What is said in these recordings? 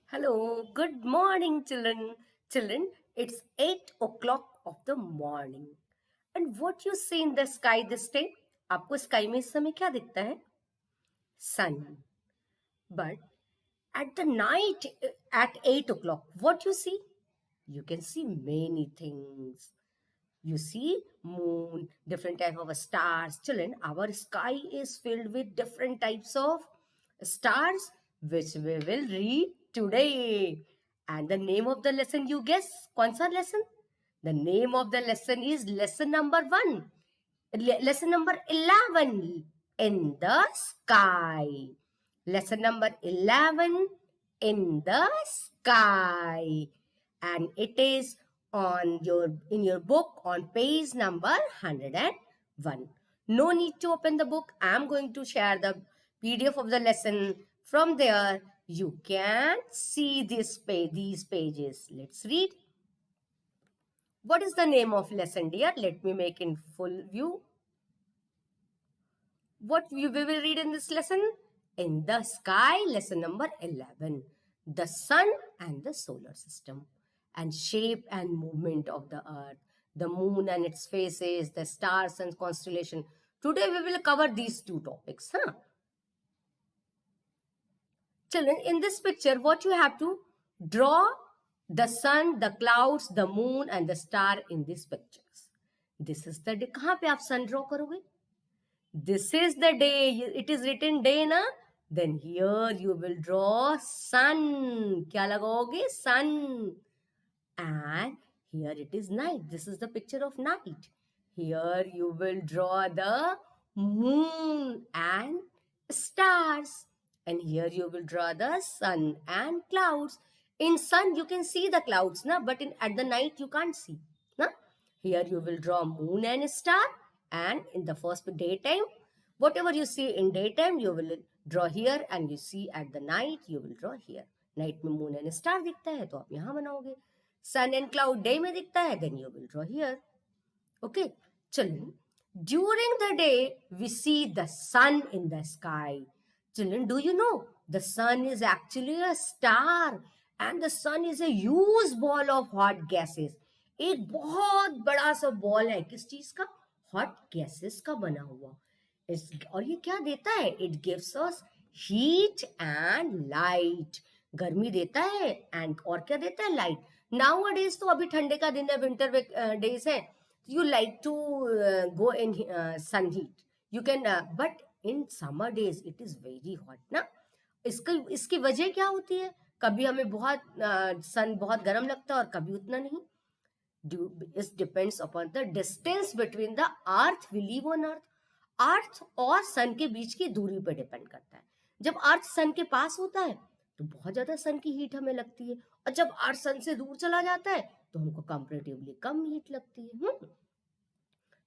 Hello, good morning, children. Children, it's 8 o'clock of the morning. And what you see in the sky this day? आपको sky में इस समय क्या दिखता है? Sun. But at the night at 8 o'clock, what you see? You can see many things. You see moon, different type of stars. Children, our sky is filled with different types of stars, which we will read today. And the name of the lesson, you guess? कौन सा lesson? The name of the lesson is lesson number 1. Lesson number 11, in the sky. Lesson number 11, in the sky. And it is in your book on page number 101. No need to open the book. I am going to share the PDF of the lesson. From there, you can see these pages. Let's read. What is the name of lesson, dear? Let me make in full view. What we will read in this lesson? In the sky, lesson number 11. The sun and the solar system, and shape and movement of the earth, the moon and its phases, the stars and constellation. Today we will cover these two topics. Children, in this picture, what you have to draw the sun, the clouds, the moon and the star in these pictures. This is the day. कहाँ पे आप sun draw करोगे? This is the day. It is written day ना? Then here you will draw sun. क्या लगाओगे? Sun. And here it is night. This is the picture of night. Here you will draw the moon and stars. And here you will draw the sun and clouds. In sun you can see the clouds, na? But at the night you can't see. Na? Here you will draw moon and star. And in the first daytime, whatever you see in daytime, you will draw here, and you see at the night, you will draw here. Night में moon and star दिखता है तो आप यहाँ बनाओगे. Sun and cloud day में दिखता है, then you will draw here. Okay, children, during the day, we see the sun in the sky. Children, do you know the sun is actually a star, and the sun is a huge ball of hot gases. एक बहुत बड़ा सा ball है किस चीज का? Hot gases का बना हुआ. और ये क्या देता है? It gives us heat and light. गर्मी देता है एंड और क्या देता है? लाइट. नाउ डेज तो अभी ठंडे का दिन है, विंटर डेज है. You like to go in sun heat. You can, but in summer days it is very hot ना. इसकी वजह क्या होती है? कभी हमें बहुत सन बहुत गर्म लगता है और कभी उतना नहीं. It depends upon the distance between the earth we live on earth. अर्थ और सन के बीच की दूरी पर डिपेंड करता है. जब अर्थ सन के पास होता है तो बहुत ज्यादा सन की हीट हमें लगती है, और जब अर्थ सन से दूर चला जाता है तो हमको कंपैरेटिवली कम हीट लगती है.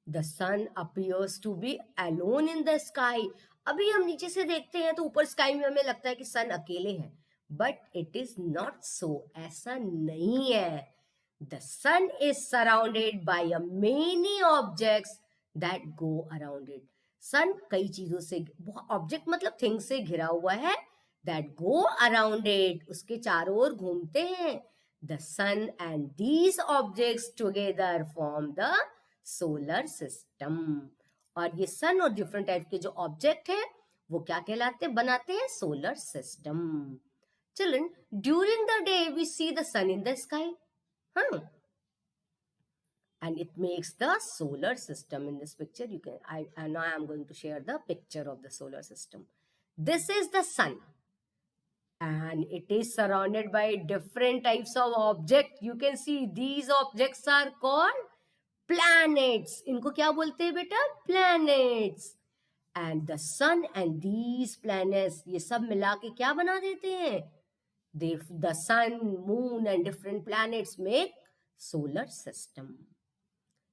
The sun appears to be alone in the sky. अभी हम नीचे से देखते हैं तो ऊपर स्काई में हमें लगता है कि सन अकेले हैं, but it is not so. ऐसा नहीं है. The sun is surrounded by many objects that go around it. Sun कई चीजों से, ऑब्जेक्ट मतलब थिंग से घिरा हुआ है. दैट गो अराउंड इट, उसके चारों ओर घूमते हैं. The sun and these objects together form the solar system. और ये सन और डिफरेंट टाइप के जो ऑब्जेक्ट है वो क्या कहलाते हैं? बनाते हैं solar system. Children, during the day we see the sun in the sky. And it makes the solar system. In this picture you can, now I am going to share the picture of the solar system. This is the sun, and it is surrounded by different types of objects. You can see these objects are called planets. इनको क्या बोलते हैं बेटा? Planets. And the sun and these planets, ये सब मिला के क्या बना देते हैं? The sun, moon and different planets make solar system.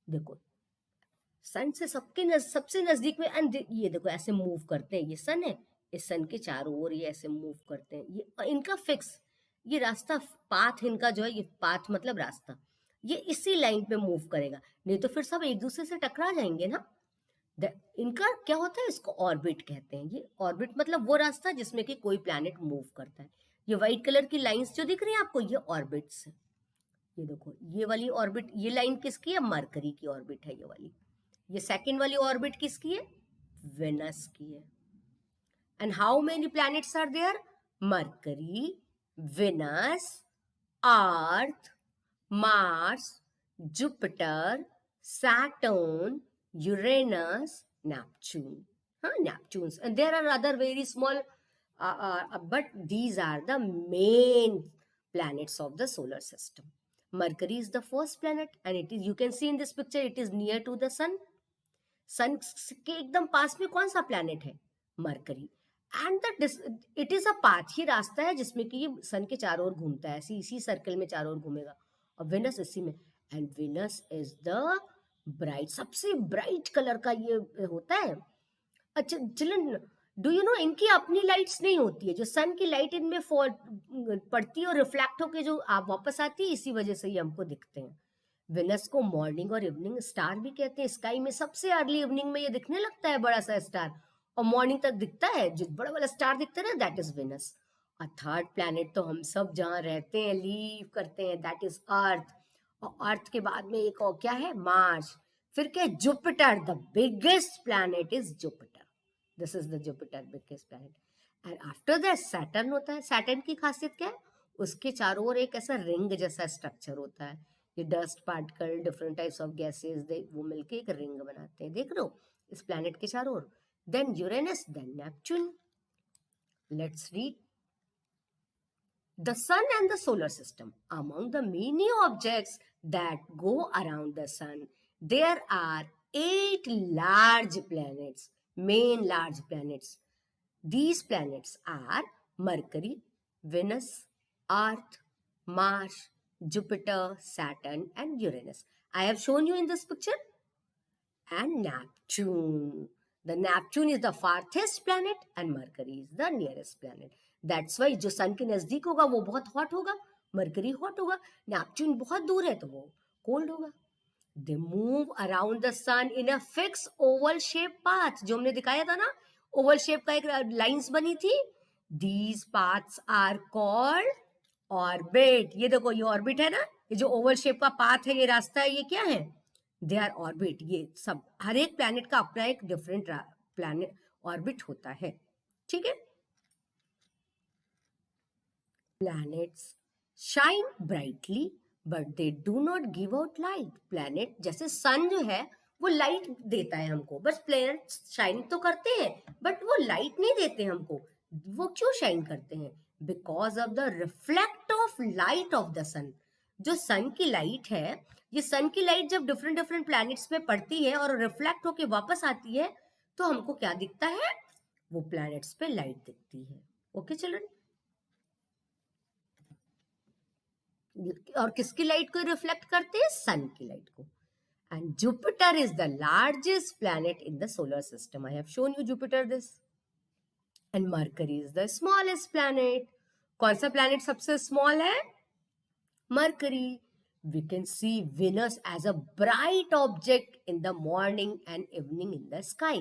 देखो, सन से सबसे नजदीक में, एंड ये देखो ऐसे मूव करते हैं. ये सन है, इस सन के चारों ओर ये ऐसे मूव करते हैं. ये इनका फिक्स, ये रास्ता, पाथ इनका जो है, ये पाथ मतलब रास्ता, ये इसी लाइन पे मूव करेगा. नहीं तो फिर सब एक दूसरे से टकरा जाएंगे ना. इनका क्या होता है? इसको ऑर्बिट कहते हैं. ये ऑर्बिट मतलब वो रास्ता जिसमें कि कोई प्लैनेट मूव करता है. ये व्हाइट कलर की लाइंस जो दिख रही हैं आपको, ये ऑर्बिट्स है। ये देखो, ये वाली ऑर्बिट, ये लाइन किसकी है? मरकरी की ऑर्बिट है ये वाली। ये सेकंड वाली ऑर्बिट किसकी है? वेनस की है। And how many planets are there? Mercury, Venus, Earth, Mars, Jupiter, Saturn, Uranus, Neptune. Neptunes, and there are other very small, but these are the main planets of the solar system. Mercury is the first planet, and it is, you can see in this picture, it is near to the sun. Sun के एकदम पास में कौन सा planet है? Mercury. And it is a path, ही रास्ता है जिसमें कि ये सन के चारों ओर घूमता है, इसी सर्कल में चारों ओर घूमेगा, और वेनस इसी में. And Venus is the bright, सबसे ब्राइट कलर का ये होता है. अच्छा चिल्ड्रन, डू यू नो इनकी अपनी लाइट्स नहीं होती है, जो सन की लाइट इनमें पड़ती है और रिफ्लेक्ट होकर जो आप वापस आती है, इसी वजह से ये हमको दिखते हैं. वेनस को मॉर्निंग और इवनिंग स्टार भी कहते हैं. स्काई में सबसे अर्ली इवनिंग में ये दिखने लगता है बड़ा सा स्टार, और मॉर्निंग तक दिखता है. जो बड़ा वाला स्टार दिखता है ना, दैट इज वेनस. और थर्ड प्लैनेट तो हम सब जहाँ रहते हैं, लीव करते हैं, दैट इज अर्थ. और अर्थ के बाद में एक और क्या है? मार्स. फिर क्या? Jupiter. The biggest planet is Jupiter. This is the Jupiter, biggest planet. And after that Saturn होता है. सैटर्न की खासियत क्या है? उसके चारों ओर एक ऐसा रिंग जैसा स्ट्रक्चर होता है. ये dust particle, different types of gases, वो मिलके एक रिंग बनाते हैं. देख लो इस प्लैनेट के चारों ओर. Then Uranus, then Neptune. Let's read. The sun and the solar system. Among the many objects that go around the sun, there are 8 large planets, main large planets. These planets are Mercury, Venus, Earth, Mars, Jupiter, Saturn, and Uranus. I have shown you in this picture. And Neptune. The Neptune is the farthest planet and Mercury is the nearest planet. That's why जो सन के नजदीक होगा वो बहुत hot होगा, mercury hot होगा. Neptune बहुत दूर है तो वो कोल्ड होगा. They move around the sun in a fixed oval shaped path. जो हमने दिखाया था ना, ओवल शेप का एक लाइंस बनी थी. These paths are called orbit. ये देखो, ये ऑर्बिट है ना, ये जो ओवल शेप का पाथ है, ये रास्ता है, ये क्या है? They are orbit. ये सब, हर एक प्लैनेट का अपना एक डिफरेंट प्लैनेट ऑर्बिट होता है. ठीक है. Planets shine brightly but they do not give out light. Planet जैसे सन जो है वो लाइट देता है हमको, बस प्लैनेट शाइन तो करते हैं बट वो लाइट नहीं देते हमको. वो क्यों शाइन करते हैं? Because of the reflect of light of the sun. जो सन की लाइट है, ये सन की लाइट जब डिफरेंट डिफरेंट प्लैनेट्स पे पड़ती है और रिफ्लेक्ट होके वापस आती है, तो हमको क्या दिखता है? वो प्लैनेट्स पे लाइट दिखती है. Okay children. और किसकी लाइट को रिफ्लेक्ट करते हैं? सन की लाइट को. And Jupiter is the largest planet in the solar system. I have shown you Jupiter this. And mercury is the smallest planet. कौन सा प्लैनेट सबसे स्मॉल है? Mercury. We can see Venus as a bright object in the morning and evening in the sky.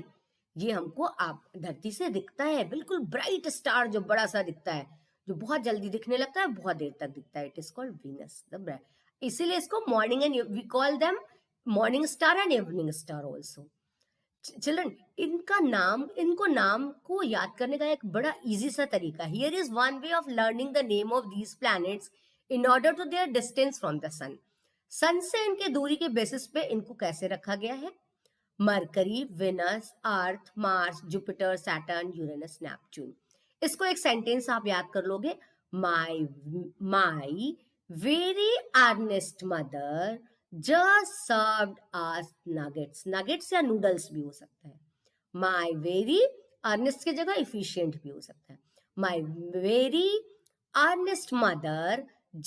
ये हमको आप धरती से दिखता है, बिल्कुल ब्राइट स्टार जो बड़ा सा दिखता है, जो बहुत जल्दी दिखने लगता है, बहुत देर तक दिखता है. It is called Venus the bright. इसीलिए इसको morning and we call them morning star and evening star also. Children, इनको नाम को याद करने का एक बड़ा इजी सा तरीका. Here is one way of learning the name of these planets in order to their distance from the sun. Sun से इनके दूरी के बेसिस पे इनको कैसे रखा गया है? Mercury, Venus, Earth, Mars, Jupiter, Saturn, Uranus, Neptune. इसको एक सेंटेंस आप याद कर लोगे. My very earnest mother just served us nuggets. Nuggets या noodles भी हो सकता है. My very earnest की जगह efficient भी हो सकता है. My very earnest mother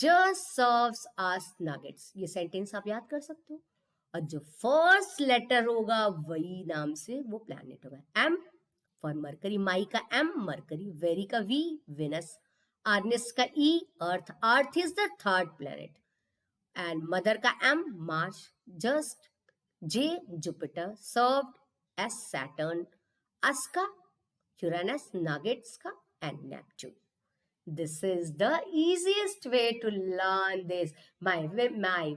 just serves us nuggets. ये सेंटेंस आप याद कर सकते हो. और जो फर्स्ट लेटर होगा वही नाम से वो प्लैनेट होगा. M for mercury. माई का M, मरकरी. वेरी का V, वेनस. अर्नेस्ट का E, earth. Earth is the third planet. And mother का M, Mars. Just J, Jupiter. Served S, Saturn. Us का Uranus, Nuggets का and Neptune. This is the easiest way to learn this. My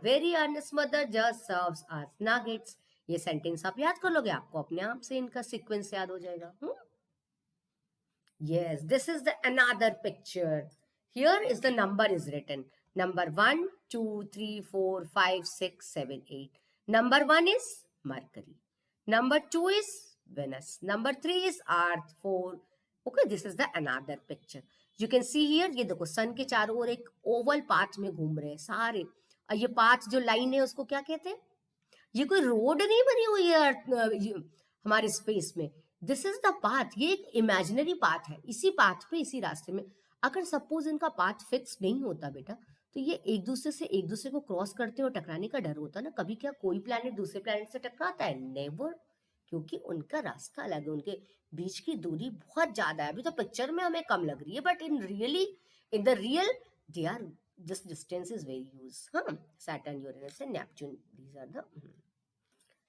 very honest mother just serves us nuggets. ये sentence आप याद कर लोगे, आपको अपने आप से इनका सीक्वेंस याद हो जाएगा. Yes, this is the another picture. Here is the number is written. Number 1, 2, 3, 4, 5, 6, 7, 8. Number 1 is Mercury. Number 2 is Venus. Number 3 is Earth. 4. Okay, this is the another picture. You can see here, ये देखो सन के चारों ओर एक Oval path में घूम रहे हैं सारे. और ये पाथ जो लाइन है उसको क्या कहते हैं? ये कोई रोड नहीं बनी हुई है हमारे स्पेस में. This is the path. ये एक इमेजिनरी पाथ है. इसी पाथ पे, इसी रास्ते में अगर सपोज इनका पाथ फिक्स नहीं होता बेटा, तो ये एक दूसरे को क्रॉस करते और टकराने का डर होता ना. कभी क्या कोई प्लैनेट दूसरे प्लैनेट से टकराता है? नेवर. क्योंकि उनका रास्ता अलग है, उनके बीच की दूरी बहुत ज्यादा है. अभी तो पिक्चर में हमें कम लग रही है, but in the real they are this distance is very huge. Saturn, Uranus and Neptune, these are the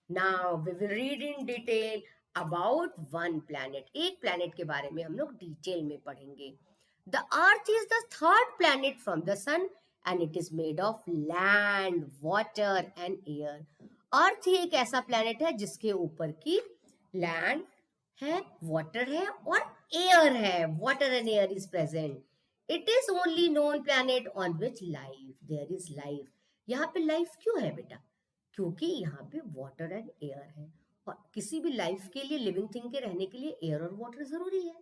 now we will read in detail about one planet. एक planet के बारे में हम लोग डिटेल में पढ़ेंगे. The Earth is the third planet from the Sun and it is made of land, water and air. Earth ही एक ऐसा planet है जिसके ऊपर की land है, water है और air है. Water and air is present. It is only known planet on which there is life. यहाँ पे life क्यों है बेटा? क्योंकि यहाँ पे वाटर एंड एयर है. और किसी भी लाइफ के लिए, लिविंग थिंग के रहने के लिए एयर और वाटर जरूरी है.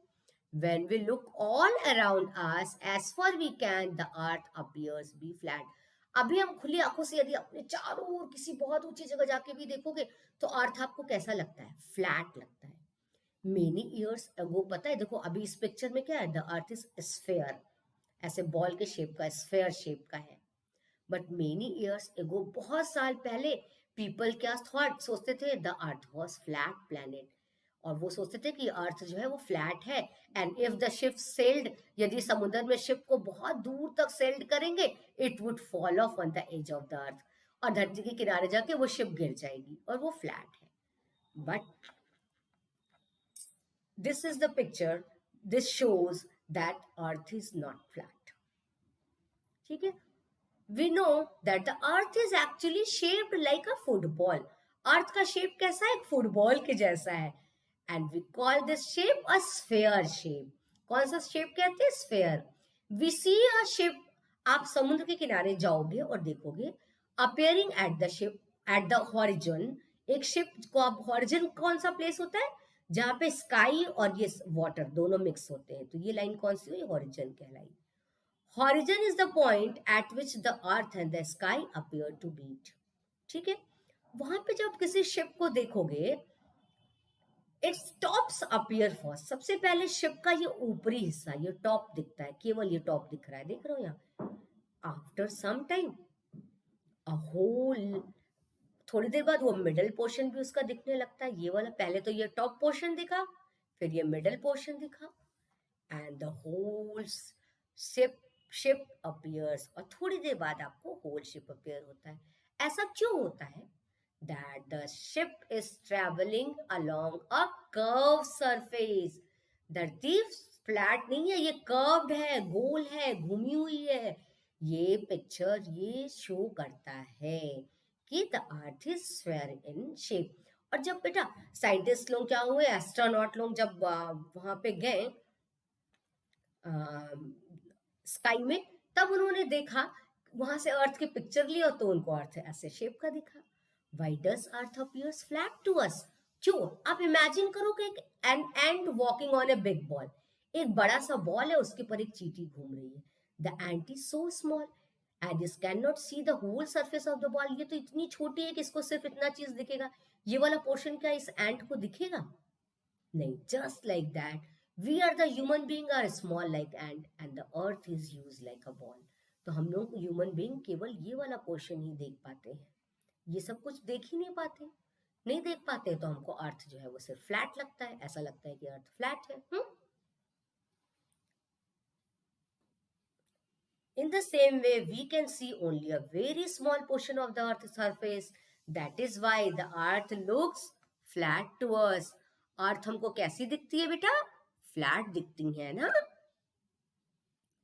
When we look all around us, as far we can, the earth appears be flat. अभी हम खुली आंखों से यदि अपने चारों ओर किसी बहुत ऊंची जगह जाके भी देखोगे तो अर्थ आपको कैसा लगता है? फ्लैट लगता है. मेनी ईयर्स अगो, पता है देखो अभी इस पिक्चर में क्या है? द अर्थ इज स्फेयर, ऐसे बॉल के शेप का, स्फेयर शेप का है. बट मेनी ईयर्स एगो, बहुत साल पहले, पीपल क्या थॉट, सोचते थे the earth was flat planet. और वो सोचते थे कि अर्थ जो है वो फ्लैट है. And if the ship sailed, यदि समुद्र में शिप को बहुत दूर तक सेल्ड करेंगे, it would fall off on the edge of the earth, और धरती के किनारे जाके वो शिप गिर जाएगी और वो फ्लैट है. But this is the picture, this shows that earth is not flat. ठीक है. We know that the earth is actually shaped like a football. अर्थ का शेप कैसा है? एक फुटबॉल के जैसा है. And we call this shape a sphere shape. कौन सा शेप कहते हैं? Sphere. We see a ship. आप समुद्र के किनारे जाओगे और देखोगे appearing at the horizon. एक शिप को आप, horizon कौन सा प्लेस होता है? जहाँ पे स्काई और ये वाटर दोनों मिक्स होते हैं. तो ये लाइन कौन सी हुई? होरिजन कहलाई. Horizon is the point at which the earth and the sky appear to meet. ठीक है. वहां पे जब किसी शिप को देखोगे, its tops appear first. सबसे पहले शिप का ये ऊपरी हिस्सा, ये टॉप दिखता है, केवल ये टॉप दिख रहा है, देख रहे हो यहाँ. After some time, a whole, थोड़ी देर बाद वो मिडल पोर्शन भी उसका दिखने लगता है. ये वाला, पहले तो ये टॉप पोर्शन दिखा, फिर ये मिडल पोर्शन दिखा, and the whole ship appears, और थोड़ी देर बाद आपको होल शिप अपीयर होता है. ऐसा क्यों होता है? That the ship is travelling along a curve surface. धरती फ्लैट नहीं है, ये कर्व्ड है, गोल है, घूमी हुई है. ये पिक्चर ये शो करता है कि the earth is sphere in shape. और जब बेटा साइंटिस्ट लोग क्या हुए, एस्ट्रोनॉट लोग जब वहां पे गए स्काई में, तब उन्होंने देखा, वहां से अर्थ की पिक्चर लिया तो उनको अर्थ ऐसे शेप का दिखा. Why does earth appears flat to us? क्यों? आप इमेजिन करो कि an ant walking on a big ball. एक बड़ा सा बॉल है, उसके पर एक चींटी घूम रही है. The ant is so small and this can not see the whole surface of the ball. ये तो इतनी छोटी है कि इसको सिर्फ इतना चीज दिखेगा. ये वाला पोर्शन क्या इस एंट को दिखेगा? नहीं. Just like that we are the human being are small like ant and the earth is used like a ball. तो हम लोग ह्यूमन बीइंग केवल ये वाला पोर्शन ही देख पाते हैं, ये सब कुछ देख ही नहीं पाते. नहीं देख पाते तो हमको अर्थ जो है वो सिर्फ फ्लैट लगता है, ऐसा लगता है कि अर्थ फ्लैट है. In the same way, we can see only a very small portion of the earth's surface. That is why the earth looks flat to us. अर्थ हमको कैसी दिखती है बेटा? फ्लैट दिखती है ना.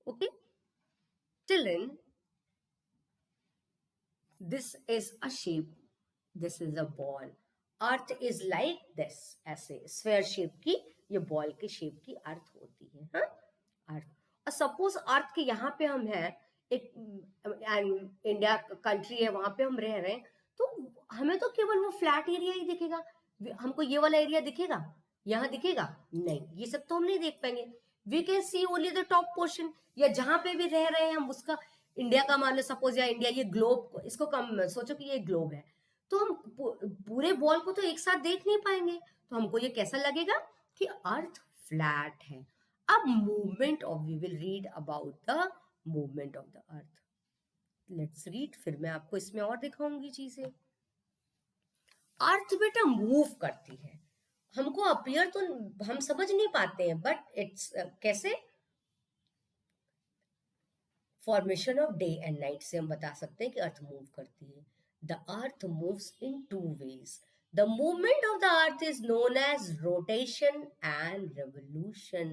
Okay, children, this is a shape, this is a ball. Earth is like this, ऐसे sphere shape की, ये बॉल के शेप की अर्थ होती है, हाँ? अर्थ, और सपोज अर्थ के यहाँ पे हम हैं, एक इंडिया कंट्री है, वहां पे हम रह रहे हैं, तो हमें तो केवल वो फ्लैट एरिया ही दिखेगा, हमको ये वाला एरिया दिखेगा, यहाँ दिखेगा नहीं, ये सब तो हम नहीं देख पाएंगे. We can see only the top portion, या जहां पे भी रह रहे हैं हम उसका, इंडिया का मान लो सपोज, या इंडिया ये ग्लोब, इसको कम सोचो कि ये ग्लोब है, तो हम पूरे बॉल को तो एक साथ देख नहीं पाएंगे, तो हमको ये कैसा लगेगा कि अर्थ फ्लैट है. अब movement of, we will read about the movement of the earth. Let's read, फिर मैं आपको इसमें और दिखाऊंगी चीजें. अर्थ बेटा मूव करती है, हमको अपीयर तो हम समझ नहीं पाते हैं, बट इट्स कैसे, formation of day and night से हम बता सकते हैं कि अर्थ मूव करती है. The earth moves in two ways. The movement of the earth is known as rotation and revolution.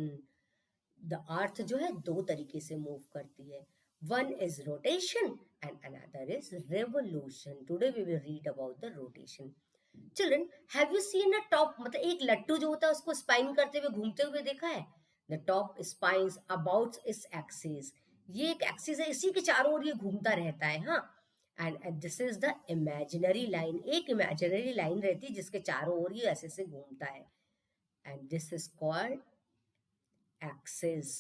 द अर्थ जो है दो तरीके से मूव करती है. One is rotation and another is revolution. Today we will read about the rotation. Children, have you seen a top, मतलब एक लट्टू जो होता है उसको स्पाइन करते हुए घूमते हुए देखा है? The top spines about its axis. ये एक एक्सिस है, इसी के चारों ओर ये घूमता रहता है, हाँ. And this is the imaginary line. एक इमेजिनरी लाइन रहती है जिसके चारों ओर ये ऐसे से घूमता है, and this is called axis.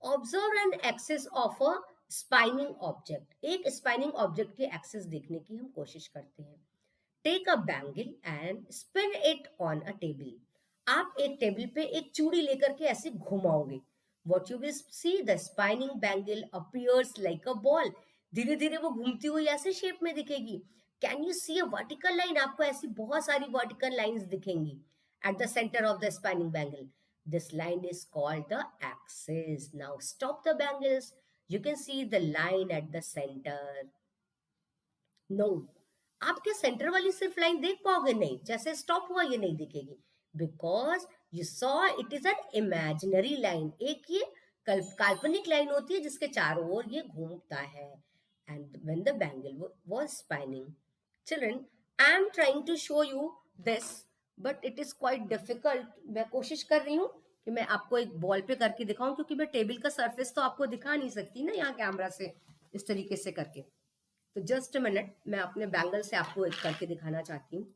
Observe an axis of a spinning object. एक स्पाइनिंग ऑब्जेक्ट के एक्सिस देखने की हम कोशिश करते हैं. Take a bangle and spin it on a table. आप एक टेबल पे एक चूड़ी लेकर के ऐसे घुमाओगे. What you will see, the spinning bangle appears like a ball. धीरे धीरे वो घूमती हुई ऐसे शेप में दिखेगी. Can you see a vertical line? आपको ऐसी बहुत सारी वर्टिकल लाइंस दिखेंगी at the centre of the spinning bangle. This line is called the axis. Now stop the bangles. You can see the line at the centre. No, आप क्या centre वाली सिर्फ line देख पाओगे? नहीं, जैसे स्टॉप हुआ ये नहीं दिखेगी, because you saw it is an imaginary line. एक ये काल्पनिक लाइन होती है जिसके चारों ओर ये घूमता है. And when the bangle was spinning, children, I am trying to show you this, but it is quite difficult. मैं कोशिश कर रही हूँ कि मैं आपको एक बॉल पे करके दिखाऊं, क्योंकि मैं टेबल का सरफेस तो आपको दिखा नहीं सकती ना यहाँ कैमरा से इस तरीके से करके. तो जस्ट अ मिनट, मैं अपने बैंगल से आपको एक करके दिखाना चाहती हूँ.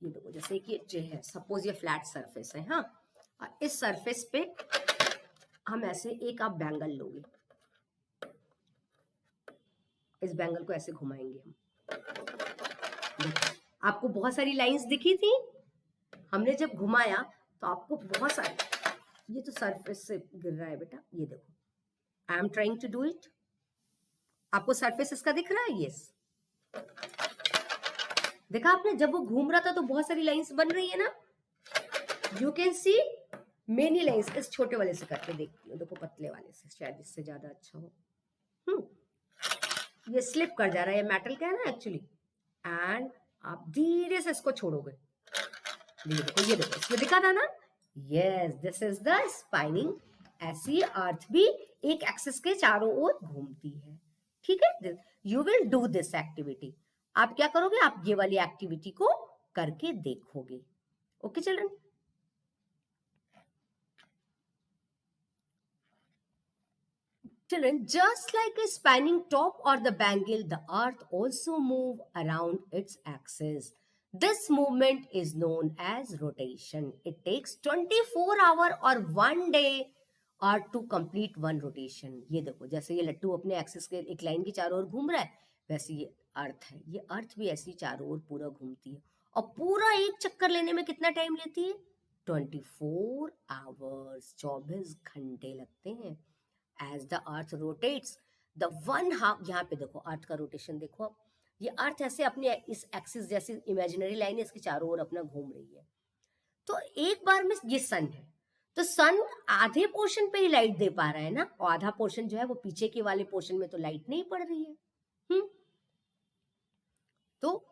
ये देखो, जैसे कि ये है, सपोज ये फ्लैट सरफेस है, हाँ, और इस सरफेस पे हम ऐसे एक आप बैंगल लोगे, इस बैंगल को ऐसे घुमाएंगे हम. आपको बहुत सारी लाइंस दिखी थी, हमने जब घुमाया तो आपको बहुत सारी, ये तो सरफेस से गिर रहा है बेटा, ये देखो, I am trying to do it. आपको सरफेस इसका दिख रहा है? यस. देखा आपने, जब वो घूम रहा था तो बहुत सारी लाइंस बन रही है ना. You can see many lines. इस छोटे वाले से करके देखती हूँ, देखो पतले वाले से, शायद इससे ज्यादा अच्छा हो. ये स्लिप कर जा रहा है, ये मेटल का है ना एक्चुअली. एंड आप धीरे से इसको छोड़ोगे, ये देखो इसमें दिखा था ना. Yes, this is the spinning. ऐसी अर्थ भी एक एक्सिस के चारों ओर घूमती है. ठीक है, you will do this activity. आप क्या करोगे? आप ये वाली एक्टिविटी को करके देखोगे. Okay children. Children, just like a spinning top or the bangle, the earth also moves around its axis. This movement is known as rotation. It takes 24 hours or 1 day or to complete one rotation. ये देखो, जैसे ये लट्टू अपने axis के एक line की चारों ओर घूम रहा है, वैसे ये अर्थ है, ये अर्थ भी ऐसी चारों ओर पूरा घूमती है, और पूरा एक चक्कर लेने में कितना टाइम लेती है? 24 आवर्स, 24 घंटे लगते हैं. As the earth rotates, the one half, यहाँ पे देखो अर्थ का रोटेशन देखो आप, ये अर्थ ऐसे अपने इस एक्सिस जैसी इमेजिनरी लाइन है, इसके चारों ओर अपना घूम रही है. तो एक बार में ये सन है, तो सन आधे पोर्शन पे ही लाइट दे पा रहा है ना, और आधा पोर्शन जो है वो पीछे के वाले पोर्शन में तो लाइट नहीं पड़ रही है. तो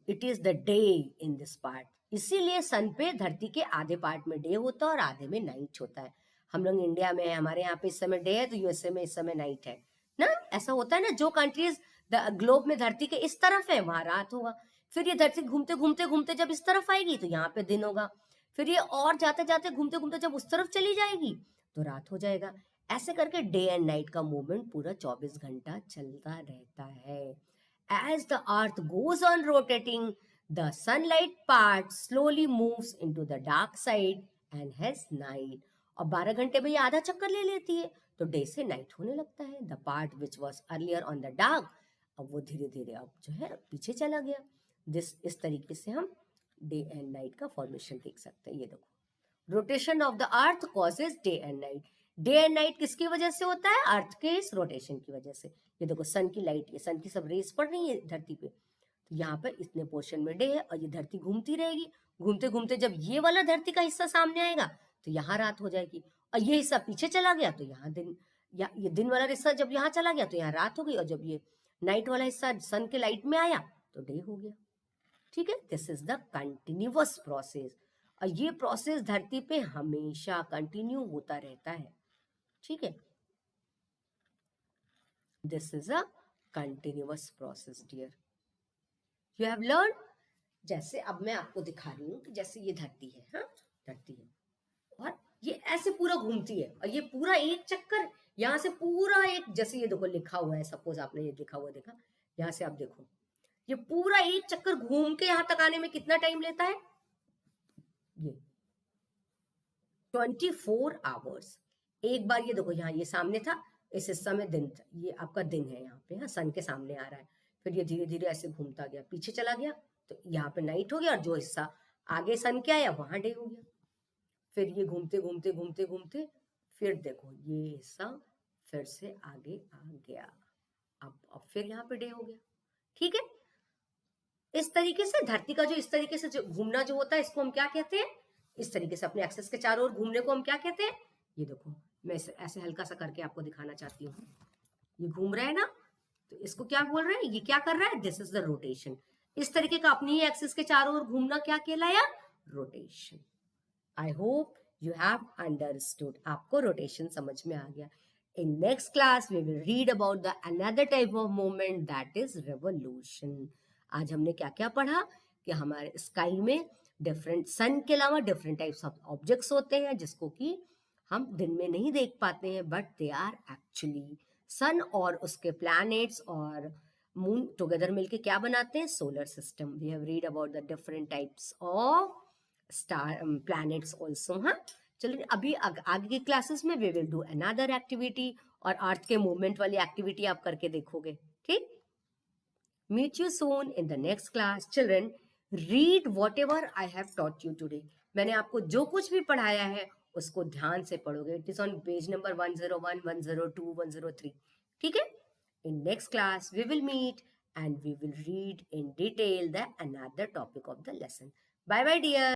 it is the day in this part. इसीलिए सन पे धरती के आधे पार्ट में डे होता है और आधे में नाइट होता है. हम लोग इंडिया में है, हमारे यहाँ पे इस समय डे है तो यूएसए में इस समय नाइट है ना, ऐसा होता है ना। जो कंट्रीज ग्लोब में धरती के इस तरफ है वहां रात होगा, फिर ये धरती घूमते घूमते घूमते जब इस तरफ आएगी तो यहाँ पे दिन होगा, फिर ये और जाते जाते घूमते घूमते जब उस तरफ चली जाएगी तो रात हो जाएगा। ऐसे करके डे एंड नाइट का मूवमेंट पूरा 24 घंटा चलता रहता है। As the earth goes on rotating, the sunlight part slowly moves into the dark side and has night. और 12 घंटे में ये आधा चक्कर ले लेती है तो डे से नाइट होने लगता है। The part which was earlier on the dark, अब वो धीरे धीरे अब जो है पीछे चला गया। इस तरीके से हम डे एंड नाइट का फॉर्मेशन देख सकते हैं। ये देखो, rotation of the earth causes day and night. Day and night किसकी वजह से होता है? अर्थ के इस रोटेशन की वजह से। ये देखो सन की लाइट, ये सन की सब रेस पड़ रही है धरती पे, तो यहाँ पर इतने पोर्शन में डे है और ये धरती घूमती रहेगी। घूमते घूमते जब ये वाला धरती का हिस्सा सामने आएगा तो यहाँ रात हो जाएगी, और ये हिस्सा पीछे चला गया तो यहाँ दिन, या ये दिन वाला हिस्सा जब यहाँ चला गया तो यहाँ रात हो गई, और जब ये नाइट वाला हिस्सा सन के लाइट में आया तो डे हो गया। ठीक है, this is the continuous process, और ये प्रोसेस धरती पे हमेशा कंटिन्यू होता रहता है। ठीक है, this is a continuous process dear, you have learn. जैसे अब मैं आपको दिखा रही हूँ कि जैसे ये धरती है, हाँ धरती है, और ये ऐसे पूरा घूमती है, और ये पूरा एक चक्कर यहाँ से पूरा एक, जैसे ये देखो लिखा हुआ है, सपोज आपने ये लिखा हुआ देखा, यहाँ से आप देखो ये पूरा एक चक्कर घूम के यहाँ तक आने में कितना टाइम लेता है? ये 24 आवर्स। एक बार ये देखो यहाँ ये सामने था, इस हिस्सा में दिन था, ये आपका दिन है यहाँ पे, हाँ सन के सामने आ रहा है, फिर ये धीरे धीरे ऐसे घूमता गया, पीछे चला गया तो यहाँ पे नाइट हो गया, और जो हिस्सा आगे सन के आया वहां डे हो गया। फिर ये घूमते घूमते घूमते घूमते फिर देखो ये हिस्सा फिर से आगे आ गया, अब फिर यहाँ पे डे हो गया। ठीक है, इस तरीके से धरती का जो इस तरीके से जो घूमना जो होता है इसको हम क्या कहते हैं? इस तरीके से अपने एक्सेस के चारों ओर घूमने को हम क्या कहते हैं? ये देखो मैं ऐसे हल्का सा करके आपको दिखाना चाहती हूँ, ये घूम रहा है ना, तो इसको क्या बोल रहे हैं? ये क्या कर रहा है? This is the rotation. इस तरीके का अपनी एक्सिस के चारों ओर घूमना क्या कहलाया? Rotation. I hope you have understood, आपको रोटेशन समझ में आ गया। In next class we will read about the another type of movement, that is revolution. आज हमने क्या क्या पढ़ा कि हमारे स्काई में डिफरेंट, सन के अलावा डिफरेंट टाइप्स ऑफ ऑब्जेक्ट्स होते हैं जिसको कि हम दिन में नहीं देख पाते हैं, बट दे आर एक्चुअली सन और उसके प्लैनेट्स और मून टुगेदर मिलके क्या बनाते हैं? Solar system. We have read about the different types of star planets also. हाँ चलिए, अभी आगे की क्लासेस में we will do another activity, और अर्थ के मूवमेंट वाली एक्टिविटी आप करके देखोगे। ठीक, meet you soon in the next class. Children, read whatever I have taught you today. मैंने आपको जो कुछ भी पढ़ाया है उसको ध्यान से पढ़ोगे। It is on page number 101, 102, 103। ठीक है, in next class we will meet and we will read in detail the another topic of the lesson. Bye bye dear.